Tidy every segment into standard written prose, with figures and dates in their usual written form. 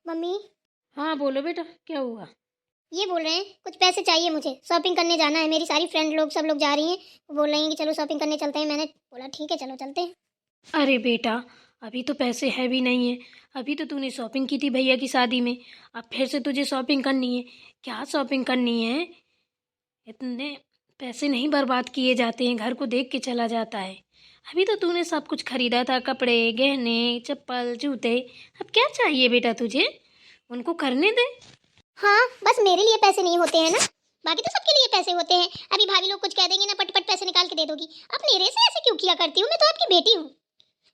Mummy. हाँ बोलो बेटा, क्या हुआ? ये बोल रहे हैं कुछ पैसे चाहिए मुझे, शॉपिंग करने जाना है। मेरी सारी फ्रेंड लोग सब लोग जा रही हैं, वो बोल रही हैं कि चलो शॉपिंग करने चलते हैं। मैंने बोला ठीक है चलो चलते हैं। अरे बेटा, अभी तो पैसे है भी नहीं है। अभी तो तूने शॉपिंग की थी भैया की शादी में, अब फिर से तुझे शॉपिंग करनी है। क्या शॉपिंग करनी है? इतने पैसे नहीं बर्बाद किए जाते हैं, घर को देख के चला जाता है। अभी तो तूने सब कुछ खरीदा था, कपड़े, गहने, चप्पल, जूते। अब क्या चाहिए बेटा तुझे? उनको करने दे। हाँ बस मेरे लिए पैसे नहीं होते हैं ना, बाकी तो सबके लिए पैसे होते हैं। अभी भाभी लोग कुछ कह देंगे ना, पट पट पैसे निकाल के दे दोगी। अब मेरे से ऐसे क्यों किया करती हूँ? मैं तो आपकी बेटी हूँ,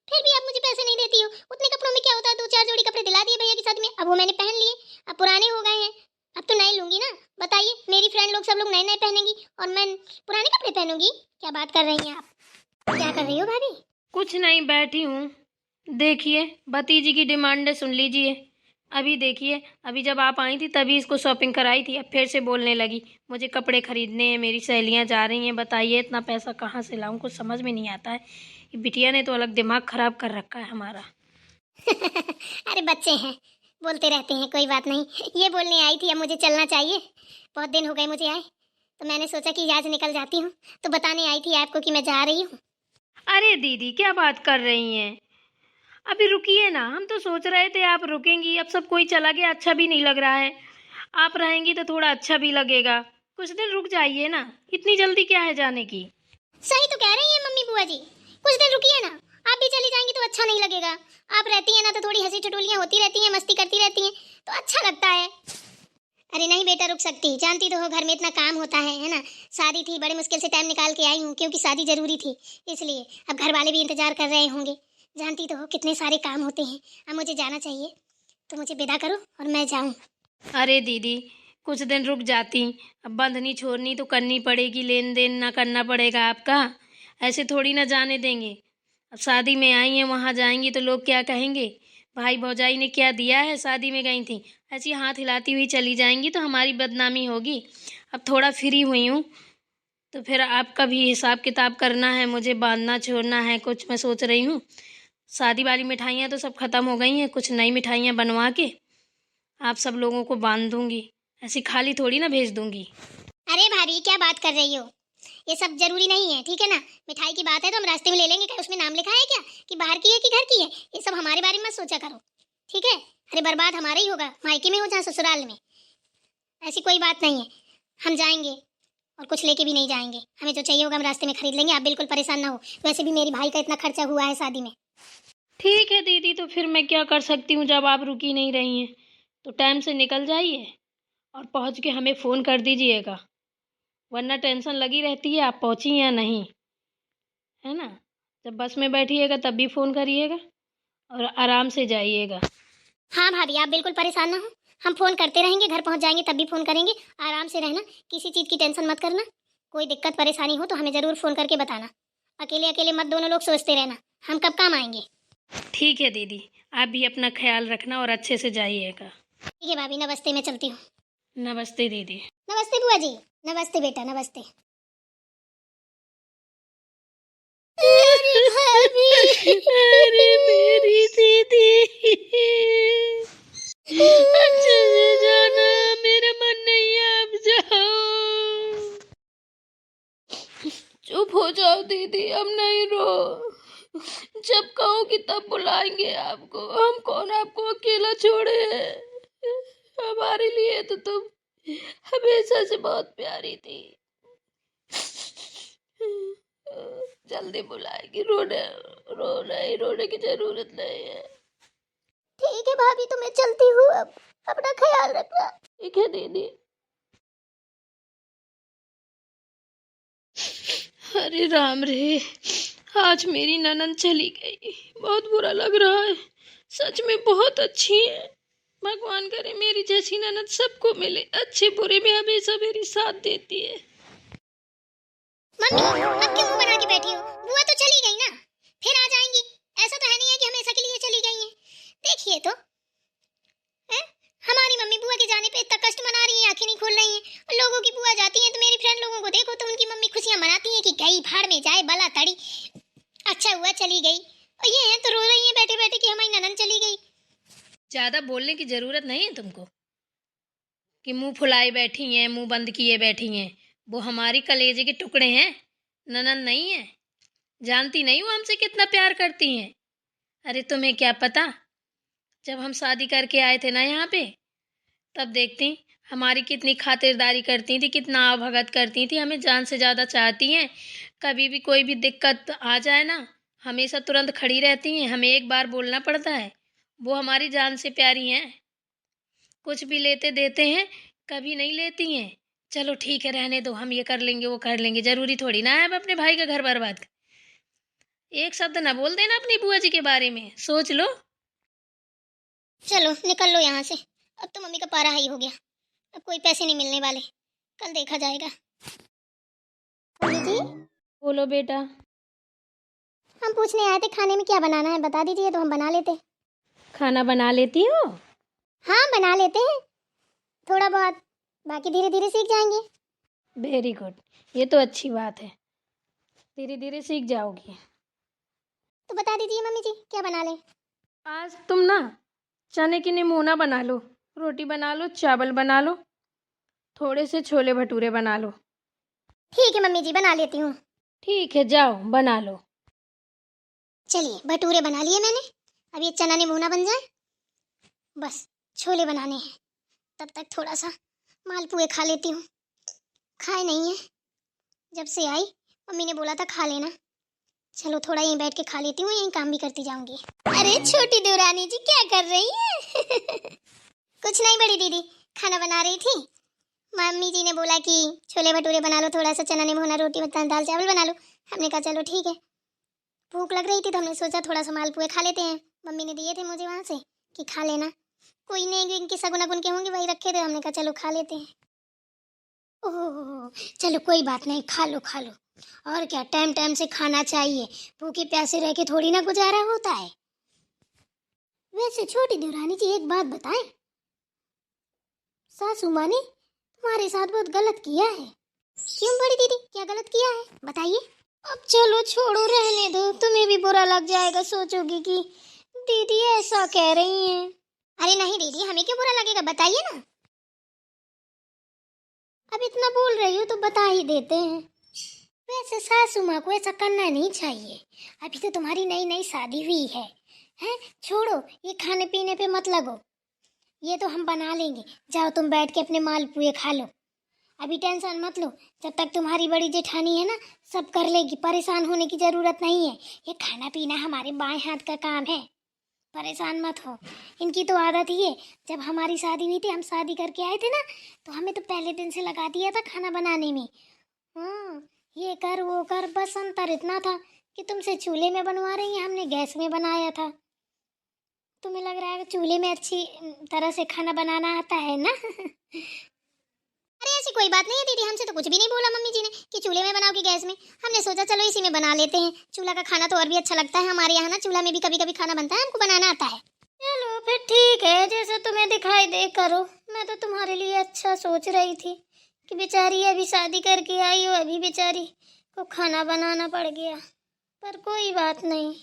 फिर भी आप मुझे पैसे नहीं देती हो। उतने कपड़ों में क्या होता है, 2-4 जोड़ी कपड़े दिला दिए भैया की शादी में, अब वो मैंने पहन लिए। अब पुराने हो गए हैं, अब तो नए लूंगी ना। बताइए, मेरी फ्रेंड लोग सब लोग नए नए पहनेंगी और मैं पुराने कपड़े पहनूंगी? क्या बात कर रही हैं आप? क्या कर रही हो भाभी? कुछ नहीं, बैठी हूँ। देखिए, भतीजी की डिमांडें सुन लीजिए। अभी देखिए, अभी जब आप आई थी तभी इसको शॉपिंग कराई थी, अब फिर से बोलने लगी मुझे कपड़े खरीदने हैं, मेरी सहेलियां जा रही हैं। बताइए इतना पैसा कहाँ से लाऊं, कुछ समझ में नहीं आता है। ये बिटिया ने तो अलग दिमाग खराब कर रखा है हमारा। अरे बच्चे हैं, बोलते रहते हैं, कोई बात नहीं। ये बोलने आई थी अब मुझे चलना चाहिए, बहुत दिन हो गए मुझे आए, तो मैंने सोचा कि आज निकल जाती हूँ, तो बताने आई थी आपको कि मैं जा रही हूँ। अरे दीदी, क्या बात कर रही हैं? अभी रुकिए ना, हम तो सोच रहे थे आप रुकेंगी। अब सब कोई चला गया, अच्छा भी नहीं लग रहा है। आप रहेंगी तो थोड़ा अच्छा भी लगेगा। कुछ दिन रुक जाइए ना, इतनी जल्दी क्या है जाने की? सही तो कह रही हैं मम्मी बुआ जी, कुछ दिन रुकिए ना। आप भी चली जाएंगी तो अच्छा नहीं लगेगा। आप रहती हैं ना तो थोड़ी हंसी ठिठोलियां होती रहती हैं, मस्ती करती रहती हैं, तो अच्छा लगता है। अरे नहीं बेटा, रुक सकती, जानती तो हो घर में इतना काम होता है ना। शादी थी, बड़े मुश्किल से टाइम निकाल के आई हूँ, क्योंकि शादी जरूरी थी इसलिए। अब घर वाले भी इंतजार कर रहे होंगे, जानती तो हो कितने सारे काम होते हैं। अब मुझे जाना चाहिए, तो मुझे विदा करो और मैं जाऊँ। अरे दीदी, कुछ दिन रुक जाती। अब बंधनी छोड़नी तो करनी पड़ेगी, लेन देन ना करना पड़ेगा आपका। ऐसे थोड़ी ना जाने देंगे। अब शादी में आई हैं, वहाँ जाएंगी तो लोग क्या कहेंगे? भाई भौजाई ने क्या दिया है, शादी में गई थी, ऐसी हाथ हिलाती हुई चली जाएंगी तो हमारी बदनामी होगी। अब थोड़ा फ्री हुई हूँ तो फिर आपका भी हिसाब किताब करना है, मुझे बांधना छोड़ना है कुछ। मैं सोच रही हूँ शादी वाली मिठाइयाँ तो सब खत्म हो गई हैं, कुछ नई मिठाइयाँ बनवा के आप सब लोगों को बांध दूंगी। ऐसी खाली थोड़ी ना भेज दूंगी। अरे भाभी क्या बात कर रही हो? ये सब जरूरी नहीं है, ठीक है ना। मिठाई की बात है तो हम रास्ते में ले लेंगे, क्या उसमें नाम लिखा है क्या कि बाहर की है कि घर की है? ये सब हमारे बारे में मत सोचा करो, ठीक है। अरे बर्बाद हमारा ही होगा, मायके में हो चाहे ससुराल में, ऐसी कोई बात नहीं है। हम जाएंगे और कुछ लेके भी नहीं जाएंगे, हमें जो चाहिए होगा हम रास्ते में खरीद लेंगे, आप बिल्कुल परेशान ना हो। वैसे भी मेरी भाई का इतना खर्चा हुआ है शादी में। ठीक है दीदी, तो फिर मैं क्या कर सकती हूँ, जब आप रुकी नहीं रही हैं तो टाइम से निकल जाइए और पहुँच के हमें फ़ोन कर दीजिएगा, वरना टेंशन लगी रहती है आप पहुँची या नहीं, है ना। जब बस में बैठिएगा तब भी फ़ोन करिएगा और आराम से जाइएगा। हाँ भाभी आप बिल्कुल परेशान ना हो, हम फोन करते रहेंगे, घर पहुंच जाएंगे तब भी फोन करेंगे। आराम से रहना, किसी चीज की टेंशन मत करना। कोई दिक्कत परेशानी हो तो हमें जरूर फोन करके बताना। अकेले अकेले मत दोनों लोग सोचते रहना हम कब काम आएंगे। ठीक है दीदी, आप भी अपना ख्याल रखना और अच्छे से जाइएगा। ठीक है भाभी, नमस्ते, मैं चलती हूँ। नमस्ते दीदी। नमस्ते बुआ जी। नमस्ते बेटा, नमस्ते। अरे भाभी। अरे मेरी दीदी, अच्छे से जाना, मेरा मन नहीं है, अब जाओ। चुप हो जाओ दीदी, अब नहीं रो। जब कहोगी तब बुलाएंगे आपको, हम कौन आपको अकेला छोड़े हैं। हमारे लिए तो तुम हमेशा से बहुत प्यारी थी। जल्दी बुलाएगी, रोने की जरूरत नहीं है। ठीक है भाभी, तो मैं चलती हूँ अब, अपना ख्याल रखना। ठीक है दीदी। अरे राम रे, आज मेरी ननद चली गई, बहुत बुरा लग रहा है। सच में बहुत अच्छी है। भगवान करे मेरी जैसी ननद सबको मिले, अच्छे बुरे में हमेशा मेरी साथ देती है। मम्मी अब क्यों मुंह बना के बैठी हो? बुआ तो चली गई ना, फिर आ जाएंगी। ऐसा तो है नहीं है कि हमेशा के लिए चली गई हैं। देखिए तो है, हमारी मम्मी बुआ के जाने पे इतना कष्ट मना रही है, आंखें नहीं खोल रही हैं। और लोगों की बुआ जाती हैं तो मेरी फ्रेंड लोगों को देखो तो उनकी मम्मी खुशियां मनाती हैं कि गई भाड़ में जाए बला तड़ी, अच्छा हुआ चली गई। और ये है तो रो रही है बैठे बैठे कि हमारी ननद चली गई। ज़्यादा बोलने की ज़रूरत नहीं है तुमको कि मुंह फुलाए बैठी हैं, मुंह बंद किए बैठी हैं। वो हमारी कलेजे के टुकड़े हैं, ननद नहीं है। जानती नहीं हो हमसे कितना प्यार करती हैं। अरे तुम्हें क्या पता, जब हम शादी करके आए थे ना यहाँ पे, तब देखती हमारी कितनी खातिरदारी करती थी, कितना आवभगत करती थी, हमें जान से ज़्यादा चाहती हैं। कभी भी कोई भी दिक्कत आ जाए ना, हमेशा तुरंत खड़ी रहती हैं। हमें एक बार बोलना पड़ता है, वो हमारी जान से प्यारी हैं। कुछ भी लेते देते हैं, कभी नहीं लेती हैं। चलो ठीक है, रहने दो, हम ये कर लेंगे वो कर लेंगे। जरूरी थोड़ी ना है अब अपने भाई का घर बर्बाद एक शब्द ना बोल देना अपनी बुआ जी के बारे में, सोच लो। चलो निकल लो यहाँ से, अब तो मम्मी का पारा हाई हो गया। अब कोई पैसे नहीं मिलने वाले, कल देखा जाएगा। मम्मी जी, बोलो बेटा। हम पूछने आए थे खाने में क्या बनाना है, बता दीजिए तो हम बना लेते। खाना बना लेती हो? हाँ बना लेते हैं, थोड़ा बहुत, बाकी धीरे धीरे सीख जाएंगे। वेरी गुड, ये तो अच्छी बात है, धीरे धीरे सीख जाओगी। तो बता दीजिए मम्मी जी क्या बना लें। आज तुम ना चने की निमोना बना लो, रोटी बना लो, चावल बना लो, थोड़े से छोले भटूरे बना लो। ठीक है मम्मी जी, बना लेती हूँ। ठीक है, जाओ बना लो। चलिए भटूरे बना लिए मैंने, अब ये चना निमोना बन जाए, बस छोले बनाने हैं। तब तक थोड़ा सा मालपुए खा लेती हूँ, खाए नहीं है जब से आई, मम्मी ने बोला था खा लेना। चलो थोड़ा यहीं बैठ के खा लेती हूँ, यहीं काम भी करती जाऊंगी। अरे छोटी देवरानी जी क्या कर रही है? कुछ नहीं बड़ी दीदी, खाना बना रही थी। मम्मी जी ने बोला कि छोले भटूरे बना लो, थोड़ा सा चना निमोना, रोटी दाल चावल बना लो। हमने कहा चलो ठीक है, भूख लग रही थी तो हमने सोचा थोड़ा सा मालपुए खा लेते हैं। मम्मी ने दिए थे मुझे वहाँ से कि खा लेना, कोई नहीं इनकी सगुना गुन के होंगे वही रखे थे, हमने कहा चलो खा लेते हैं। ओह चलो कोई बात नहीं, खा लो खा लो, और क्या, टाइम टाइम से खाना चाहिए, भूखे प्यासे रह के थोड़ी ना गुजारा होता है। वैसे छोटी देवरानी जी एक बात बताएं, सासू माँ ने तुम्हारे साथ बहुत गलत किया है। क्यों बड़ी दीदी, क्या गलत किया है बताइए। अब चलो छोड़ो, रहने दो, तुम्हें भी बुरा लग जाएगा, सोचोगी कि दीदी ऐसा कह रही हैं। अरे नहीं दीदी, हमें क्यों बुरा लगेगा, बताइए ना। अब इतना बोल रही हो तो बता ही देते हैं। वैसे सासू माँ को ऐसा करना नहीं चाहिए, अभी तो तुम्हारी नई नई शादी हुई है, हैं? छोड़ो, ये खाने पीने पे मत लगो, ये तो हम बना लेंगे। जाओ तुम बैठ के अपने मालपुए खा लो, अभी टेंशन मत लो, जब तक तुम्हारी बड़ी जेठानी है ना सब कर लेगी, परेशान होने की जरूरत नहीं है। ये खाना पीना हमारे बाएं हाथ का काम है, परेशान मत हो। इनकी तो आदत ही है, जब हमारी शादी हुई थी, हम शादी करके आए थे ना, तो हमें तो पहले दिन से लगा दिया था खाना बनाने में। हाँ, ये कर वो कर, बस अंतर इतना था कि तुमसे चूल्हे में बनवा रही हैं, हमने गैस में बनाया था। तुम्हें लग रहा है कि चूल्हे में अच्छी तरह से खाना बनाना आता है ना? अरे ऐसी कोई बात नहीं है दीदी, हमसे तो कुछ भी नहीं बोला मम्मी जी ने कि चूल्हे में बनाओ कि गैस में। हमने सोचा चलो इसी में बना लेते हैं, चूल्हा का खाना तो और भी अच्छा लगता है। हमारे यहाँ ना चूल्हा में भी कभी कभी खाना बनता है, हमको बनाना आता है। चलो फिर ठीक है, जैसा तुम्हें दिखाई दे करो। मैं तो तुम्हारे लिए अच्छा सोच रही थी कि बेचारी अभी शादी करके आई हो, अभी बेचारी को खाना बनाना पड़ गया, पर कोई बात नहीं।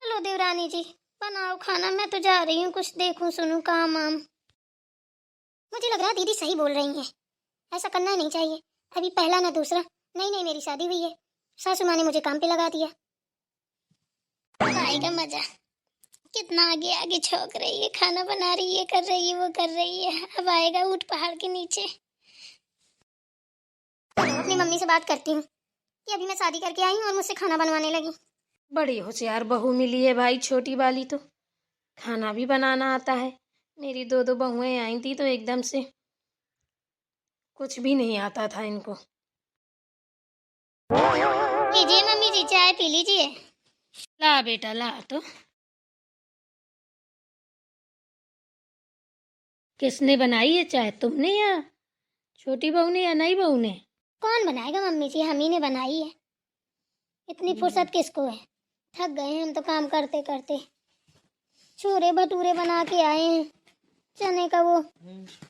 चलो देवरानी जी बनाओ खाना, मैं तो जा रही हूँ, कुछ देखूं सुनूं काम वाम। मुझे लग रहा है दीदी सही बोल रही हैं, ऐसा करना नहीं चाहिए, अभी पहला ना दूसरा, नहीं नहीं मेरी शादी हुई है, सासू माँ ने मुझे काम पे लगा दिया। अब आएगा मजा, कितना आगे आगे छौक रही है, खाना बना रही है, कर रही है, वो कर रही है, अब आएगा ऊंट पहाड़ के नीचे। चलो अपनी मम्मी से बात करती हूँ कि अभी मैं शादी करके आई हूँ और मुझसे खाना बनवाने लगी। बड़ी होशियार बहू मिली है भाई, छोटी वाली तो खाना भी बनाना आता है। मेरी दो दो बहुएं आई थी तो एकदम से कुछ भी नहीं आता था इनको। लीजिए मम्मी जी, चाय पी लीजिए। ला बेटा ला तो। किसने बनाई है चाय, तुमने या छोटी बहू ने या नई बहू ने? कौन बनाएगा मम्मी जी, हम ही ने बनाई है, इतनी फुर्सत किसको है, थक गए हैं हम तो काम करते करते। छोले भटूरे बना के आए हैं, चने का वो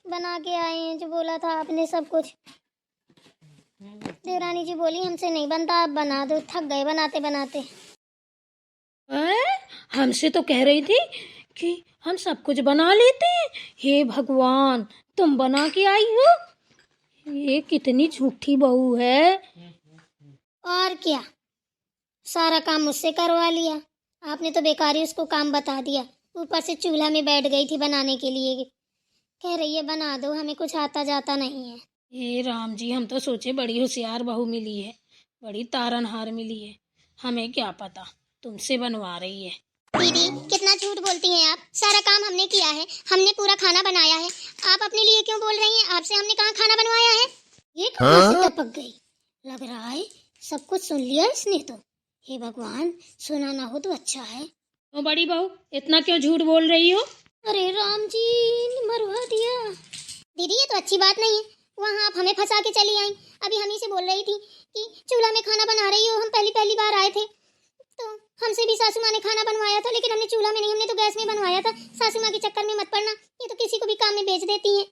बना के आए हैं जो बोला था आपने, सब कुछ। देवरानी जी बोली हमसे नहीं बनता, आप बना दो, थक गए बनाते बनाते। हमसे तो कह रही थी कि हम सब कुछ बना लेते हैं। हे भगवान, तुम बना के आई हो? ये कितनी झूठी बहू है। और क्या, सारा काम मुझसे करवा लिया। आपने तो बेकार ही उसको काम बता दिया। ऊपर से चूल्हा में बैठ गई थी बनाने के लिए। कह रही है बना दो, हमें कुछ आता जाता नहीं है। हे राम जी, हम तो सोचे बड़ी होशियार बहू मिली है, बड़ी तारनहार मिली है। हमें क्या पता तुमसे बनवा रही है। दीदी कितना झूठ बोलती हैं आप। सारा काम हमने किया है, हमने पूरा खाना बनाया है। आप अपने लिए क्यों बोल रही हैं? आपसे हमने कहाँ खाना बनवाया है? ये कहाँ से टपक गई? लग रहा है सब कुछ सुन लिया इसने तो। हे भगवान, सुना ना हो तो अच्छा है। तो बड़ी बहू, इतना क्यों झूठ बोल रही हो? अरे राम जी, मरवा दिया। दीदी ये तो अच्छी बात नहीं है। वहाँ आप हमें फंसा के चली आई। अभी हम ही से बोल रही थी कि चूल्हा में खाना बना रही हो। हम पहली पहली बार आए थे तो हमसे भी सासू माँ ने खाना बनवाया था, लेकिन हमने चूल्हा में नहीं, हमने तो गैस में बनवाया था। सासू माँ के चक्कर में मत पड़ना, ये तो किसी को भी काम में भेज देती हैं।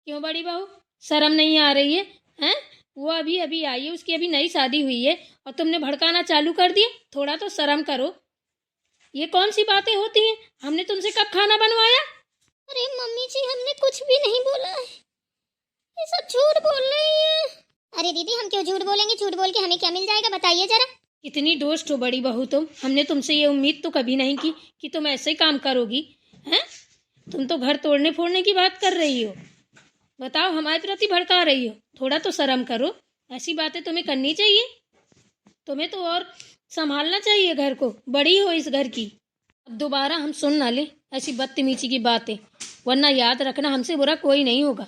क्यों बड़ी बहू, शर्म नहीं आ रही है? हैं? वो अभी अभी आई है, उसकी अभी नई शादी हुई है और तुमने भड़काना चालू कर दिया। थोड़ा तो शर्म करो। ये कौन सी बातें होती हैं? हमने तुमसे कब खाना बनवाया? अरे मम्मी जी, हमने कुछ भी नहीं बोला है, ये सब झूठ बोल रही है। अरे दीदी हम क्यों झूठ बोलेंगे? झूठ बोल के हमें क्या मिल जाएगा, बताइए जरा। कितनी दोस्त हो बड़ी बहू तुम। हमने तुमसे ये उम्मीद तो कभी नहीं की कि तुम ऐसे ही काम करोगी। हैं? तुम तो घर तोड़ने फोड़ने की बात कर रही हो। बताओ, हमारे प्रति भड़का रही हो। थोड़ा तो शर्म करो। ऐसी बातें तुम्हें करनी चाहिए। तुम्हें तो और संभालना चाहिए घर को। बड़ी हो इस घर की। अब दोबारा हम सुन ना ले ऐसी बदतमीजी की बातें, वरना याद रखना हमसे बुरा कोई नहीं होगा।